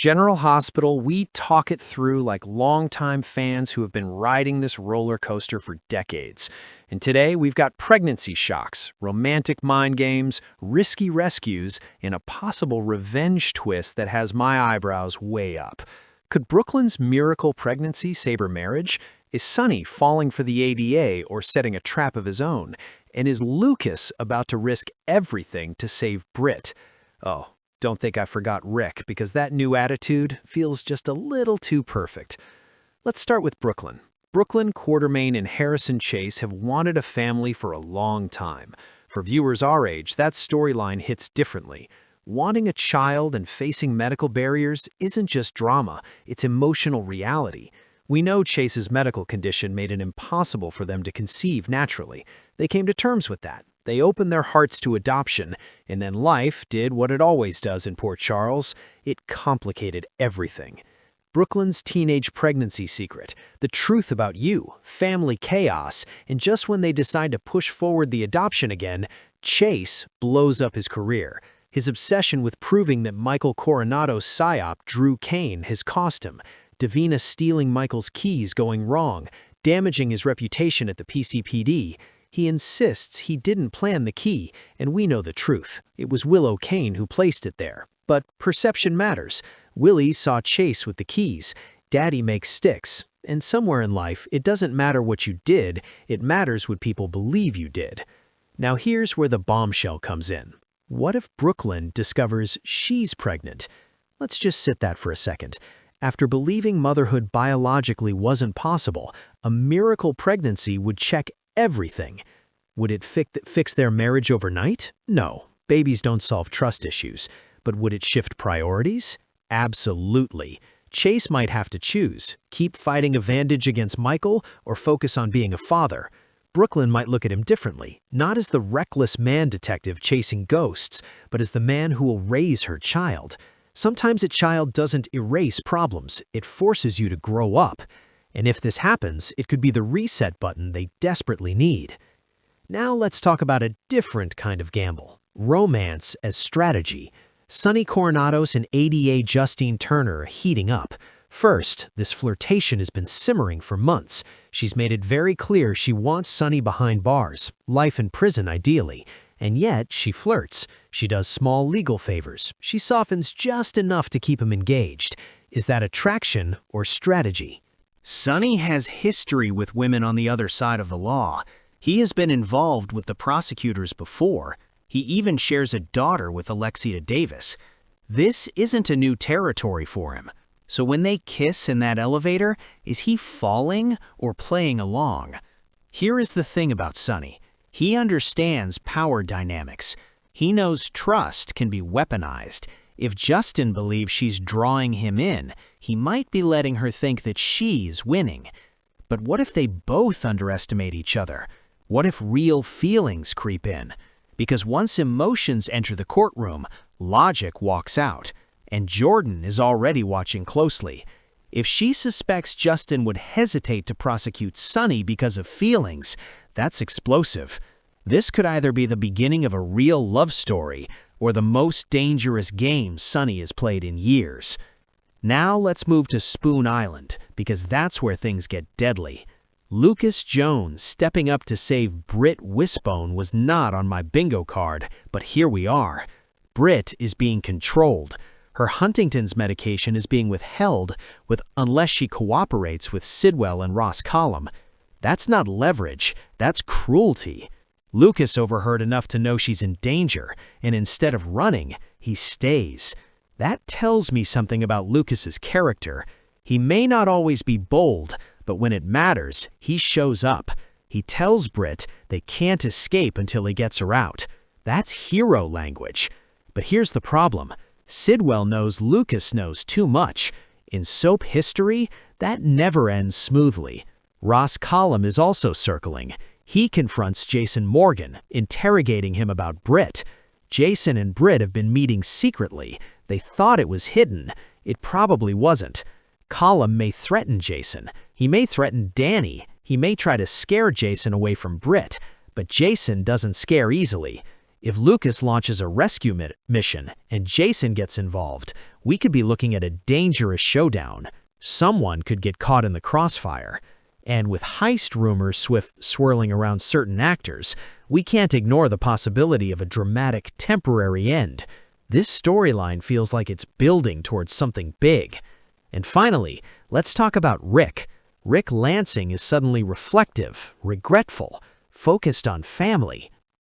General Hospital, we talk it through like longtime fans who have been riding this roller coaster for decades. And today we've got pregnancy shocks, romantic mind games, risky rescues, and a possible revenge twist that has my eyebrows way up. Could Brooklyn's miracle pregnancy save her marriage? Is Sonny falling for the ADA or setting a trap of his own? And is Lucas about to risk everything to save Britt? Oh, don't think I forgot Rick, because that new attitude feels just a little too perfect. Let's start with Brooklyn. Brooklyn, Quartermaine, and Harrison Chase have wanted a family for a long time. For viewers our age, that storyline hits differently. Wanting a child and facing medical barriers isn't just drama, it's emotional reality. We know Chase's medical condition made it impossible for them to conceive naturally. They came to terms with that. They opened their hearts to adoption, and then life did what it always does in Port Charles. It complicated everything. Brooklyn's teenage pregnancy secret, the truth about you, family chaos, and just when they decide to push forward the adoption again, Chase blows up his career. His obsession with proving that Michael Coronado's psyop Drew Kane has cost him. Davina stealing Michael's keys going wrong, damaging his reputation at the PCPD. He insists he didn't plan the key, and we know the truth. It was Willow Kane who placed it there. But perception matters. Willie saw Chase with the keys. Daddy makes sticks. And somewhere in life, it doesn't matter what you did, it matters what people believe you did. Now here's where the bombshell comes in. What if Brooklyn discovers she's pregnant? Let's just sit that for a second. After believing motherhood biologically wasn't possible, a miracle pregnancy would check everything. Would it fix their marriage overnight? No. Babies don't solve trust issues. But would it shift priorities? Absolutely. Chase might have to choose. Keep fighting a vandage against Michael or focus on being a father. Brooklyn might look at him differently, not as the reckless man detective chasing ghosts, but as the man who will raise her child. Sometimes a child doesn't erase problems, it forces you to grow up. And if this happens, it could be the reset button they desperately need. Now let's talk about a different kind of gamble. Romance as strategy. Sonny Coronados and ADA Justine Turner are heating up. First, this flirtation has been simmering for months. She's made it very clear she wants Sonny behind bars, life in prison ideally. And yet, she flirts. She does small legal favors. She softens just enough to keep him engaged. Is that attraction or strategy? Sonny has history with women on the other side of the law. He has been involved with the prosecutors before. He even shares a daughter with Alexia Davis. This isn't a new territory for him. So when they kiss in that elevator, is he falling or playing along? Here is the thing about Sonny. He understands power dynamics. He knows trust can be weaponized. If Justin believes she's drawing him in, he might be letting her think that she's winning. But what if they both underestimate each other? What if real feelings creep in? Because once emotions enter the courtroom, logic walks out. And Jordan is already watching closely. If she suspects Justin would hesitate to prosecute Sonny because of feelings, that's explosive. This could either be the beginning of a real love story or the most dangerous game Sonny has played in years. Now let's move to Spoon Island, because that's where things get deadly. Lucas Jones stepping up to save Britt Wisbone was not on my bingo card, but here we are. Britt is being controlled. Her Huntington's medication is being withheld unless she cooperates with Sidwell and Ross Collum. That's not leverage, that's cruelty. Lucas overheard enough to know she's in danger, and instead of running, he stays. That tells me something about Lucas's character. He may not always be bold, but when it matters, he shows up. He tells Britt they can't escape until he gets her out. That's hero language. But here's the problem. Sidwell knows Lucas knows too much. In soap history, that never ends smoothly. Ross Collum is also circling. He confronts Jason Morgan, interrogating him about Britt. Jason and Britt have been meeting secretly. They thought it was hidden. It probably wasn't. Collum may threaten Jason. He may threaten Danny. He may try to scare Jason away from Britt. But Jason doesn't scare easily. If Lucas launches a rescue mission and Jason gets involved, we could be looking at a dangerous showdown. Someone could get caught in the crossfire. And with heist rumors swirling around certain actors, we can't ignore the possibility of a dramatic temporary end. This storyline feels like it's building towards something big. And finally, let's talk about Rick. Rick Lansing is suddenly reflective, regretful, focused on family.